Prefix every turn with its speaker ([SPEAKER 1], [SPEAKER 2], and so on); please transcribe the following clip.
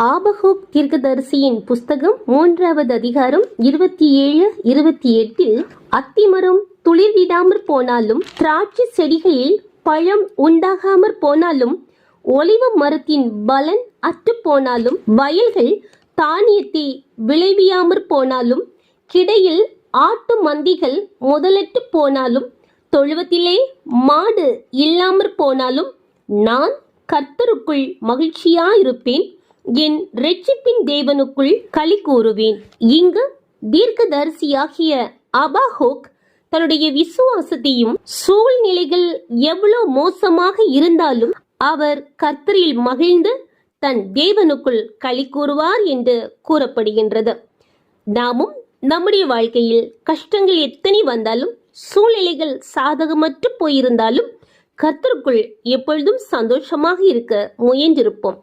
[SPEAKER 1] ஆபகூக் தீர்க்கதரிசியின் புஸ்தகம் 3வது அதிகாரம் 27, 28 அத்திமரம் துளிர்விடாமற் போனாலும், திராட்சை செடிகளில் பழம் உண்டாகாமற் போனாலும், ஒலிவ மரத்தின் பலன் அற்று போனாலும், வயல்கள் தானியத்தை விளைவியாமற் போனாலும், கிடையில் ஆட்டு மந்திகள் முதலற்று போனாலும், தொழுவத்திலே மாடு இல்லாமற் போனாலும், நான் கர்த்தருக்குள் மகிழ்ச்சியாயிருப்பேன், என் இரட்சிப்பின் தேவனுக்குள் களி கூறுவேன். இங்கு தீர்க்கதரிசியாகிய ஆபகூக் தன்னுடைய விசுவாசத்தையும், சூழ்நிலைகள் எவ்வளவு மோசமாக இருந்தாலும் அவர் கர்த்தரில் மகிழ்ந்து தன் தேவனுக்குள் களி கூறுவார் என்று கூறப்படுகின்றது. நாமும் நம்முடைய வாழ்க்கையில் கஷ்டங்கள் எத்தனை வந்தாலும், சூழ்நிலைகள் சாதகமற்று போயிருந்தாலும், கர்த்தருக்குள் எப்பொழுதும் சந்தோஷமாக இருக்க முயன்றிருப்போம்.